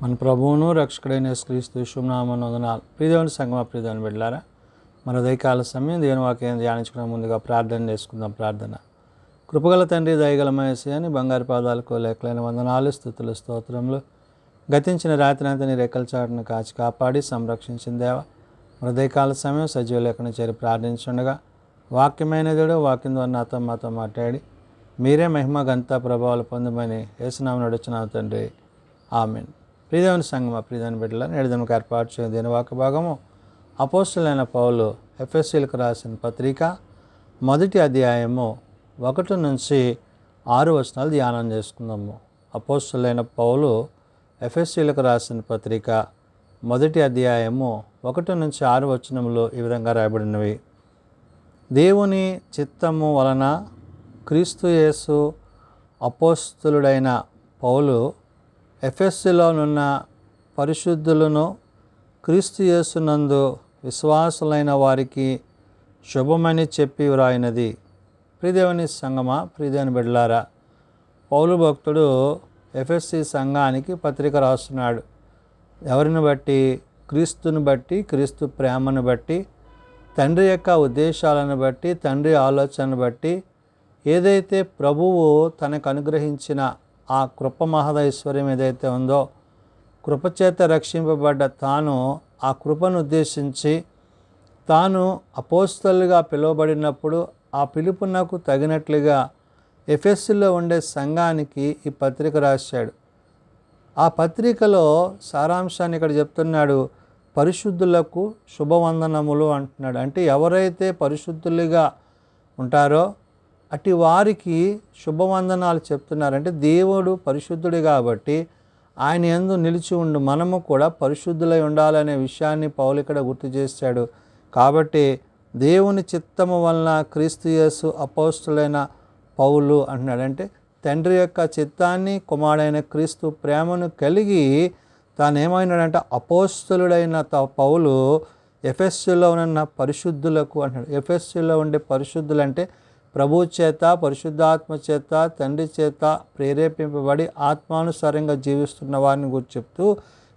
మన ప్రభువును రక్షకుడైన యేసుక్రీస్తు శుభనామమున వందనాలు. ప్రియదేవుని సంగమ ప్రియదేవుని బిడ్డలారా, మన ఉదయకాల సమయం దేవుని వాక్యం ధ్యానించుకునే ముందుగా ప్రార్థన చేసుకుందాం. ప్రార్థన. కృపగల తండ్రి, దయగల యేసయ్యా, బంగారు పాదాలకు లేఖలైన వందనాలు, స్తుతులు, స్తోత్రములు. గతించిన రాత్రి అంతా నీ రెక్కల చాటును కాచి కాపాడి సంరక్షించిన దేవ, మన ఉదయకాల సమయం సజీవ లేఖను చేరి ప్రార్థించుండగా వాక్యమైన దేవుడు వాక్యం ద్వారా నాతో మాతో మాట్లాడి మీరే మహిమ ఘనత ప్రభావాలు పొందమని యేసునామమున నడుచున్నాను తండ్రి. ఆమేన్. ప్రియదేవుని సంగమ ప్రియదేవుని బిడ్డలను ఎడదముకు ఏర్పాటు చేయడం దీని వాక్య భాగము అపోస్తలుడైన పౌలు ఎఫెసీయులకు రాసిన పత్రిక 1వ అధ్యాయము 1 నుంచి 6 వచనాలు ధ్యానం చేసుకుందాము. అపోస్తలుడైన పౌలు ఎఫెసీయులకు రాసిన పత్రిక 1వ అధ్యాయము 1 నుంచి 6 వచనములు ఈ విధంగా రాయబడినవి. దేవుని చిత్తము వలన క్రీస్తు యేసు అపోస్తలుడైన పౌలు ఎఫెసీలోనున్న పరిశుద్ధులను క్రీస్తు యేసునందు విశ్వాసులైన వారికి శుభమని చెప్పి వ్రాయినది. ప్రియదేవుని సంగమా ప్రియదేవుని బిడ్డలారా, పౌలు భక్తుడు ఎఫెసీ సంఘానికి పత్రిక రాస్తున్నాడు. ఎవరిని బట్టి? క్రీస్తుని బట్టి, క్రీస్తు ప్రేమను బట్టి, తండ్రి యొక్క ఉద్దేశాలను బట్టి, తండ్రి ఆలోచనను బట్టి, ఏదైతే ప్రభువు తనకు అనుగ్రహించిన ఆ కృప మహదైశ్వర్యం ఏదైతే ఉందో, కృపచేత రక్షింపబడ్డ తాను ఆ కృపను ఉద్దేశించి తాను అపోస్తలుగా పిలువబడినప్పుడు ఆ పిలుపునకు తగినట్లుగా ఎఫెసీలో ఉండే సంఘానికి ఈ పత్రిక రాశాడు. ఆ పత్రికలో సారాంశాన్ని ఇక్కడ చెప్తున్నాడు. పరిశుద్ధులకు శుభవందనములు అంటున్నాడు. అంటే ఎవరైతే పరిశుద్ధులుగా ఉంటారో అటు వారికి శుభవందనాలు చెప్తున్నారంటే దేవుడు పరిశుద్ధుడు కాబట్టి ఆయన యందు నిలిచి ఉండు మనము కూడా పరిశుద్ధులై ఉండాలనే విషయాన్ని పౌలు ఇక్కడ గుర్తు చేశాడు. కాబట్టి దేవుని చిత్తము వలన క్రీస్తు యేసు అపోస్తలుడైన పౌలు అంటున్నాడు. అంటే తండ్రి యొక్క చిత్తాన్ని, కుమారుడైన క్రీస్తు ప్రేమను కలిగి తాను ఏమైనాడంటే అపోస్తలుడైన పౌలు ఎఫెసీలో ఉన్న పరిశుద్ధులకు అంటున్నాడు. ఎఫెసీలో ఉండే పరిశుద్ధులు అంటే ప్రభు చేత, పరిశుద్ధాత్మ చేత, తండ్రి చేత ప్రేరేపింపబడి ఆత్మానుసారంగా జీవిస్తున్న వారిని గురించి చెప్తూ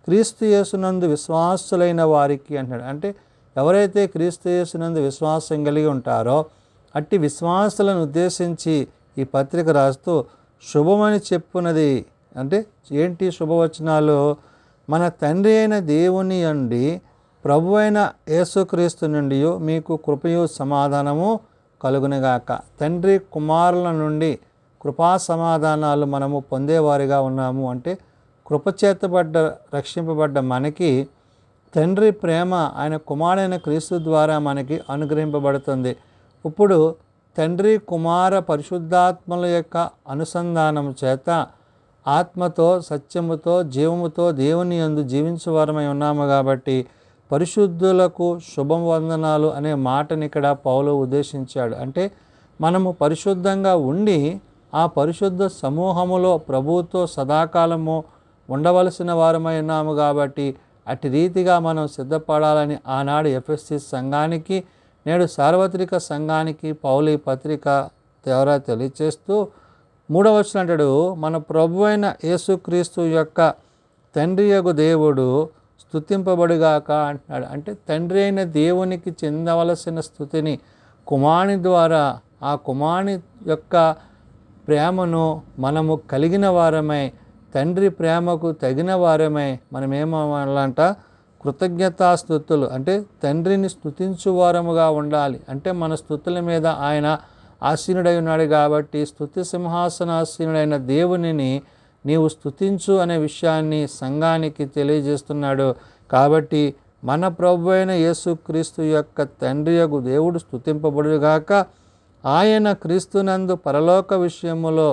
క్రీస్తు యేసునందు విశ్వాసులైన వారికి అంటున్నాడు. అంటే ఎవరైతే క్రీస్తు యేసునందు విశ్వాసం కలిగి ఉంటారో అట్టి విశ్వాసులను ఉద్దేశించి ఈ పత్రిక రాస్తూ శుభమని చెప్పున్నది. అంటే ఏంటి శుభవచనాలు? మన తండ్రి అయిన దేవుని నుండి, ప్రభు అయిన యేసుక్రీస్తు నుండి మీకు కృపయు సమాధానము కలుగునుగాక. తండ్రి కుమారుల నుండి కృపా సమాధానాలు మనము పొందేవారిగా ఉన్నాము. అంటే కృపచేతబడ్డ రక్షింపబడ్డ మనకి తండ్రి ప్రేమ ఆయన కుమారుడైన క్రీస్తు ద్వారా మనకి అనుగ్రహింపబడుతుంది. ఇప్పుడు తండ్రి కుమార పరిశుద్ధాత్మల యొక్క అనుసంధానం చేత ఆత్మతో, సత్యముతో, జీవముతో దేవుని యందు జీవించువారమై ఉన్నాము. కాబట్టి పరిశుద్ధులకు శుభవందనాలు అనే మాటని ఇక్కడ పౌలు ఉద్దేశించాడు. అంటే మనము పరిశుద్ధంగా ఉండి ఆ పరిశుద్ధ సమూహములో ప్రభువుతో సదాకాలము ఉండవలసిన వారమై ఉన్నాము. కాబట్టి అటు రీతిగా మనం సిద్ధపడాలని ఆనాడు ఎఫెసీ సంఘానికి, నేడు సార్వత్రిక సంఘానికి పౌలు ఈ పత్రిక ద్వారా తెలియచేస్తూ 3వ వచనం అంటాడు, మన ప్రభు అయిన యేసుక్రీస్తు యొక్క తండ్రి యగు దేవుడు స్తుతింపబడుగాక అంటున్నాడు. అంటే తండ్రి అయిన దేవునికి చెందవలసిన స్థుతిని కుమారుని ద్వారా, ఆ కుమారుని యొక్క ప్రేమను మనము కలిగిన వారమై, తండ్రి ప్రేమకు తగిన వారమై మనం ఏమవ్వాలంట? కృతజ్ఞతాస్తుతులు. అంటే తండ్రిని స్తుతించు వారముగా ఉండాలి. అంటే మన స్తుతుల మీద ఆయన ఆసీనుడై ఉన్నాడు కాబట్టి స్తుతి సింహాసనాసీనుడైన దేవునిని నీవు స్తుతించు అనే విషయాన్ని సంఘానికి తెలియజేస్తున్నాడు. కాబట్టి మన ప్రభు అయిన యేసుక్రీస్తు యొక్క తండ్రి యగు దేవుడు స్తుతింపబడుగాక. ఆయన క్రీస్తునందు పరలోక విషయములో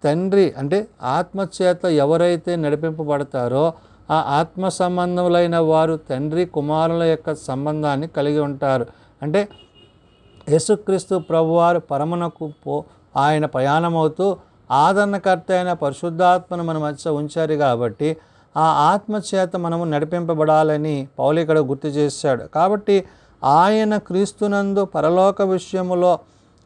తండ్రి అంటే ఆత్మచేత ఎవరైతే నడిపింపబడతారో ఆ ఆత్మ సంబంధములైన వారు తండ్రి కుమారుల యొక్క సంబంధాన్ని కలిగి ఉంటారు. అంటే యేసుక్రీస్తు ప్రభువారు పరమునకు ఆయన ప్రయాణమవుతూ ఆదరణకర్త అయిన పరిశుద్ధాత్మను మన మధ్య ఉంచారు. కాబట్టి ఆ ఆత్మ చేత మనము నడిపింపబడాలని పౌలు ఇక్కడ గుర్తు చేశాడు. కాబట్టి ఆయన క్రీస్తునందు పరలోక విషయములో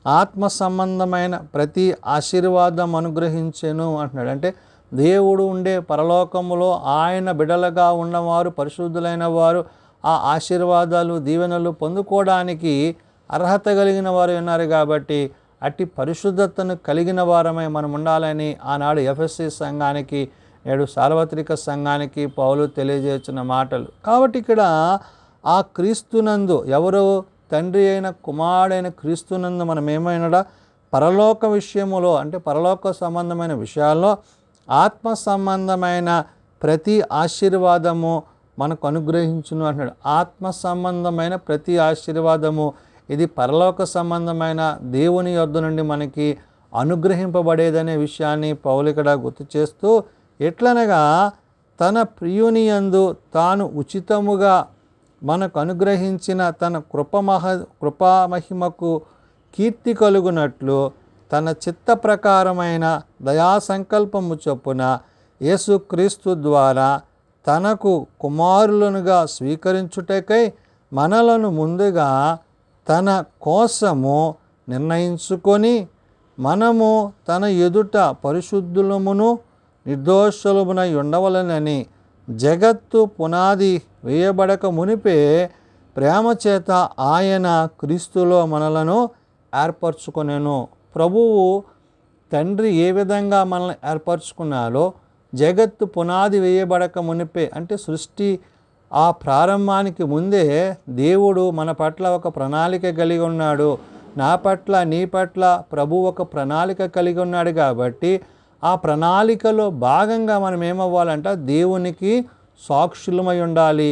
ఆత్మ సంబంధమైన ప్రతి ఆశీర్వాదం అనుగ్రహించెను అంటున్నాడు. అంటే దేవుడు ఉండే పరలోకములో ఆయన బిడలుగా ఉన్నవారు, పరిశుద్ధులైన వారు ఆ ఆశీర్వాదాలు దీవెనలు పొందుకోవడానికి అర్హత కలిగిన వారు ఉన్నారు. కాబట్టి అట్టి పరిశుద్ధతను కలిగిన వారమై మనం ఉండాలని ఆనాడు ఎఫెసీ సంఘానికి, నేడు సార్వత్రిక సంఘానికి పౌలు తెలియజేస్తున్న మాటలు. కాబట్టి ఇక్కడ ఆ క్రీస్తునందు, ఎవరు తండ్రి అయిన కుమారుడైన క్రీస్తునందు మనం ఏమైనా పరలోక విషయములో, అంటే పరలోక సంబంధమైన విషయాల్లో ఆత్మ సంబంధమైన ప్రతి ఆశీర్వాదము మనకు అనుగ్రహించును అంటున్నాడు. ఆత్మ సంబంధమైన ప్రతి ఆశీర్వాదము ఇది పరలోక సంబంధమైన దేవుని యొద్ద నుండి మనకి అనుగ్రహింపబడేదనే విషయాన్ని పౌలు ఇక్కడ గుర్తు చేస్తూ, ఎట్లనగా తన ప్రియుని యందు తాను ఉచితముగా మనకు అనుగ్రహించిన తన కృపామహిమకు కీర్తి కలుగునట్లు తన చిత్త ప్రకారమైన దయాసంకల్పము చొప్పున యేసుక్రీస్తు ద్వారా తనకు కుమారులనుగా స్వీకరించుటకై మనలను ముందుగా తన కోసము నిర్ణయించుకొని, మనము తన ఎదుట పరిశుద్ధులమును నిర్దోషులమునై ఉండవలెనని జగత్తు పునాది వేయబడక మునిపే ప్రేమ చేత ఆయన క్రీస్తులో మనలను ఏర్పరచుకొనెను. ప్రభువు తండ్రి ఏ విధంగా మనల్ని ఏర్పరచుకున్నారో, జగత్తు పునాది వేయబడక మునిపే, అంటే సృష్టి ఆ ప్రారంభానికి ముందే దేవుడు మన పట్ల ఒక ప్రణాళిక కలిగి ఉన్నాడు. నా పట్ల, నీ పట్ల ప్రభు ఒక ప్రణాళిక కలిగి ఉన్నాడు. కాబట్టి ఆ ప్రణాళికలో భాగంగా మనం ఏమవ్వాలంట, దేవునికి సాక్షులమై ఉండాలి,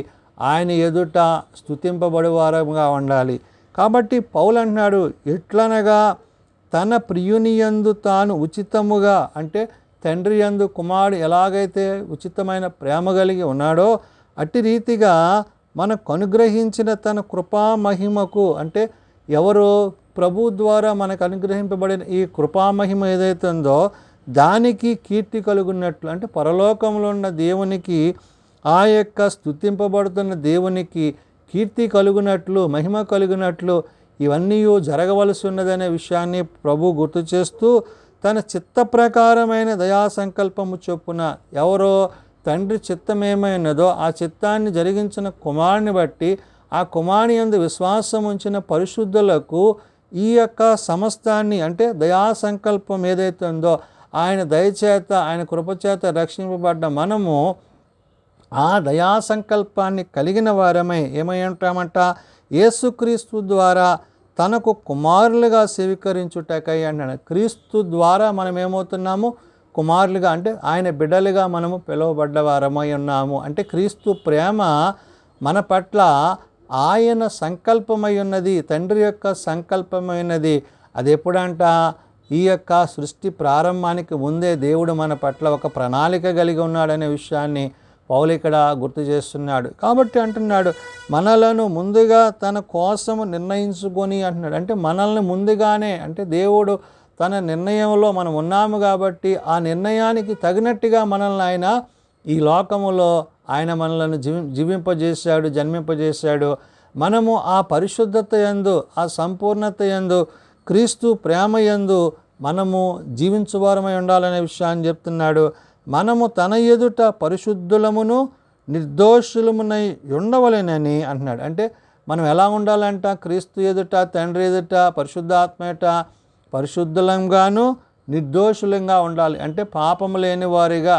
ఆయన ఎదుట స్తుతింపబడేవారంగా ఉండాలి. కాబట్టి పౌలు అంటున్నాడు, ఎట్లనగా తన ప్రియుని యందు తాను ఉచితముగా, అంటే తండ్రి యందు కుమారుడు ఎలాగైతే ఉచితమైన ప్రేమ కలిగి ఉన్నాడో అట్టి రీతిగా మనకు అనుగ్రహించిన తన కృపా మహిమకు, అంటే ఎవరు ప్రభు ద్వారా మనకు అనుగ్రహింపబడిన ఈ కృపామహిమ ఏదైతే ఉందో దానికి కీర్తి కలుగున్నట్లు, అంటే పరలోకంలో ఉన్న దేవునికి, ఆ యొక్క స్తుతింపబడుతున్న దేవునికి కీర్తి కలుగునట్లు, మహిమ కలుగునట్లు ఇవన్నీ జరగవలసి ఉన్నదనే విషయాన్ని ప్రభు గుర్తు చేస్తూ, తన చిత్త ప్రకారమైన దయా సంకల్పము చొప్పున, ఎవరో తండ్రి చిత్తం ఏమైనదో ఆ చిత్తాన్ని జరిగించిన కుమారుని బట్టి, ఆ కుమారుని యందు విశ్వాసం ఉంచిన పరిశుద్ధులకు ఈ యొక్క సమస్తాన్ని, అంటే దయా సంకల్పం ఏదైతే ఉందో ఆయన దయచేత, ఆయన కృపచేత రక్షింపబడ్డ మనము ఆ దయా సంకల్పాన్ని కలిగిన వారమై ఏమై ఉంటామంట, యేసుక్రీస్తు ద్వారా తనకు కుమారులుగా స్వీకరించుటకై అన్నాడు. క్రీస్తు ద్వారా మనం ఏమవుతున్నాము, కుమారులుగా, అంటే ఆయన బిడ్డలుగా మనము పిలువబడ్డవారమై ఉన్నాము. అంటే క్రీస్తు ప్రేమ మన పట్ల ఆయన సంకల్పమై ఉన్నది, తండ్రి యొక్క సంకల్పమైనది. అది ఎప్పుడంట, ఈ యొక్క సృష్టి ప్రారంభానికి ముందే దేవుడు మన పట్ల ఒక ప్రణాళిక కలిగి ఉన్నాడనే విషయాన్ని పౌలు ఇక్కడ గుర్తు చేస్తున్నాడు. కాబట్టి అంటున్నాడు, మనలను ముందుగా తన కోసము నిర్ణయించుకొని అంటున్నాడు. అంటే మనల్ని ముందుగానే, అంటే దేవుడు తన నిర్ణయంలో మనం ఉన్నాము కాబట్టి ఆ నిర్ణయానికి తగినట్టుగా మనల్ని ఆయన ఈ లోకములో ఆయన మనలను జీవింపజేశాడు, జన్మింపజేశాడు. మనము ఆ పరిశుద్ధత యందు, ఆ సంపూర్ణత యందు, క్రీస్తు ప్రేమ యందు మనము జీవించువారమై ఉండాలనే విషయాన్ని చెప్తున్నాడు. మనము తన ఎదుట పరిశుద్ధులమును నిర్దోషులమునై ఉండవలెనని అంటున్నాడు. అంటే మనం ఎలా ఉండాలంట, క్రీస్తు ఎదుట, తండ్రి ఎదుట, పరిశుద్ధాత్మ ఎదుట పరిశుద్ధులంగాను నిర్దోషులంగా ఉండాలి. అంటే పాపము లేని వారిగా,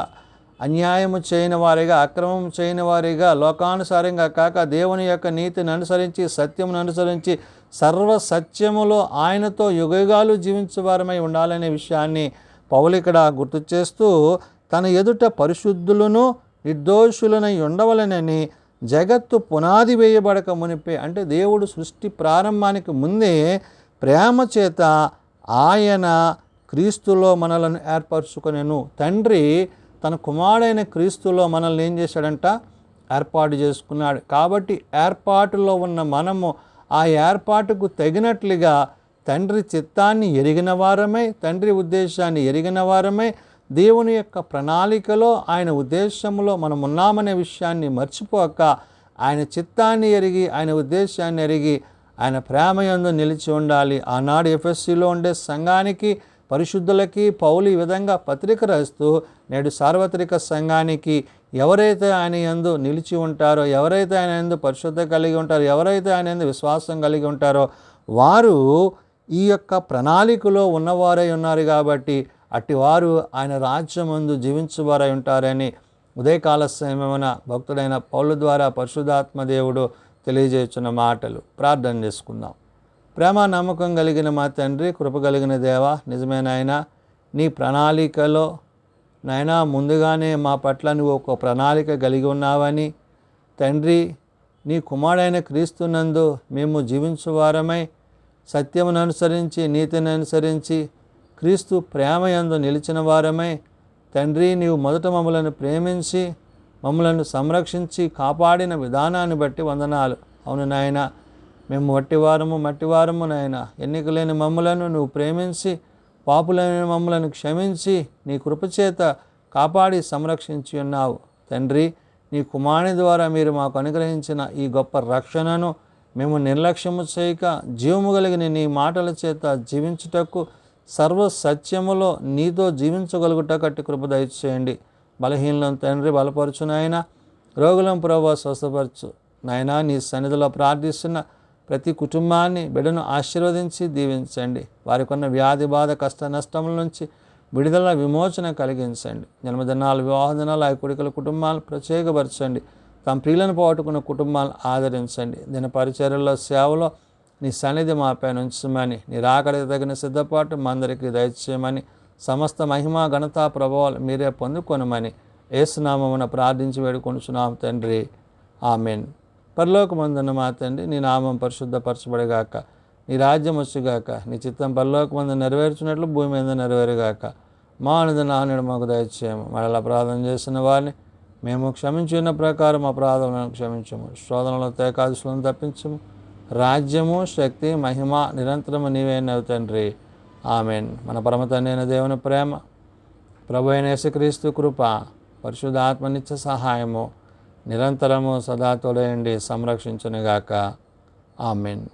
అన్యాయము చేయని వారిగా, అక్రమం చేయని వారిగా, లోకానుసారంగా కాక దేవుని యొక్క నీతిని అనుసరించి, సత్యమును అనుసరించి, సర్వ సత్యములో ఆయనతో యుగయుగాలు జీవించేవారమై ఉండాలనే విషయాన్ని పౌలు ఇక్కడ గుర్తు చేస్తూ, తన ఎదుట పరిశుద్ధులను నిర్దోషులనై ఉండవలెనని జగత్తు పునాది వేయబడక మునిపే, అంటే దేవుడు సృష్టి ప్రారంభానికి ముందే ప్రేమ చేత ఆయన క్రీస్తులో మనలను ఏర్పరచుకొనెను. తండ్రి తన కుమారుడైన క్రీస్తులో మనల్ని ఏం చేశాడంట, ఏర్పాటు చేసుకున్నాడు. కాబట్టి ఏర్పాటులో ఉన్న మనము ఆ ఏర్పాటుకు తగినట్లుగా తండ్రి చిత్తాన్ని ఎరిగిన వారమై, తండ్రి ఉద్దేశాన్ని ఎరిగిన వారమై, దేవుని యొక్క ప్రణాళికలో, ఆయన ఉద్దేశంలో మనం ఉన్నామనే విషయాన్ని మర్చిపోక, ఆయన చిత్తాన్ని ఎరిగి, ఆయన ఉద్దేశాన్ని ఎరిగి, ఆయన ప్రేమ యందు నిలిచి ఉండాలి. ఆనాడు ఎఫెసీలో ఉండే సంఘానికి పరిశుద్ధులకి పౌలు ఈ విధంగా పత్రిక రాస్తూ నేడు సార్వత్రిక సంఘానికి ఎవరైతే ఆయన యందు నిలిచి ఉంటారో, ఎవరైతే ఆయన యందు పరిశుద్ధ కలిగి ఉంటారో, ఎవరైతే ఆయన యందు విశ్వాసం కలిగి ఉంటారో వారు ఈ యొక్క ప్రణాళికలో ఉన్నవారై ఉన్నారు కాబట్టి అట్టివారు ఆయన రాజ్యమందు జీవించువారై ఉంటారని ఉదయకాల సమయమున భక్తుడైన పౌలు ద్వారా పరిశుద్ధాత్మ దేవుడు తెలియజేస్తున్న మాటలు. ప్రార్థన చేసుకుందాం. ప్రేమ నమ్మకం కలిగిన మా తండ్రి, కృప కలిగిన దేవ, నిజమైన ఆయన నీ ప్రణాళికలో నాయనా ముందుగానే మా పట్ల నువ్వు ఒక ప్రణాళిక కలిగి ఉన్నావని తండ్రి, నీ కుమారుడైన క్రీస్తునందు మేము జీవించువారమై సత్యమును అనుసరించి నీతిని అనుసరించి క్రీస్తు ప్రేమయందు నిలిచిన వారమై తండ్రి, నీవు మొదట మమ్మలను ప్రేమించి మమ్మలను సంరక్షించి కాపాడిన విధానాన్ని బట్టి వందనాలు. అవును నాయన, మేము మట్టివారము నాయన, ఎన్నిక లేని మమ్మలను నువ్వు ప్రేమించి పాపులైన మమ్మలను క్షమించి నీ కృపచేత కాపాడి సంరక్షించి ఉన్నావు తండ్రి. నీ కుమారుని ద్వారా మీరు మాకు అనుగ్రహించిన ఈ గొప్ప రక్షణను మేము నిర్లక్ష్యము చేయక జీవము కలిగిన నీ మాటల చేత జీవించుటకు సర్వ సత్యములో నీతో జీవించగలుగుటకట్టి కృప దయచేయండి. బలహీనలను తండ్రి బలపరచు నాయన, రోగులను ప్రభావ స్వస్థపరచు నాయన. నీ సన్నిధిలో ప్రార్థిస్తున్న ప్రతి కుటుంబాన్ని బిడ్డను ఆశీర్వదించి దీవించండి. వారికి ఉన్న వ్యాధి బాధ కష్ట నష్టముల నుంచి విడుదల విమోచన కలిగించండి. జన్మదినాలు వివాహ దినాలు ఆ కొడుకుల కుటుంబాలను ప్రత్యేకపరచండి. తమ ప్రియులను పోగొట్టుకున్న కుటుంబాలను ఆదరించండి. దిన పరిచర్యల్లో సేవలో నీ సన్నిధి మాపై ఉంచమని, నీ రాకడికి తగిన సిద్ధపాటు మా అందరికీ దయచేయమని, సమస్త మహిమ ఘనత ప్రభావాలు మీరే పొందుకొనమని యేసునామమున ప్రార్థించి వేడుకొనుచున్నాం తండ్రి. ఆమెన్. పరలోకమందున్న మా తండ్రి, నీ నామం పరిశుద్ధపరచబడిగాక, నీ రాజ్యం వచ్చుగాక, నీ చిత్తం పరలోకమందు నెరవేర్చినట్లు భూమి మీద నెరవేరుగాక. మా అనుదిన మాకు దయచేయము. మరలా ప్రార్థన చేసిన వారిని మేము క్షమించిన ప్రకారం అపరాధములను క్షమించము. శోధనలో తేకాదులను తప్పించము. రాజ్యము శక్తి మహిమ నిరంతరము నీవేనవు తండ్రి. ఆమెన్. మన పరమ తండ్రి అయిన దేవుని ప్రేమ, ప్రభు అయిన యేసుక్రీస్తు కృప, పరిశుద్ధాత్మ నిత్య సహాయము నిరంతరము సదా తోడయండి సంరక్షించునుగాక. ఆమెన్.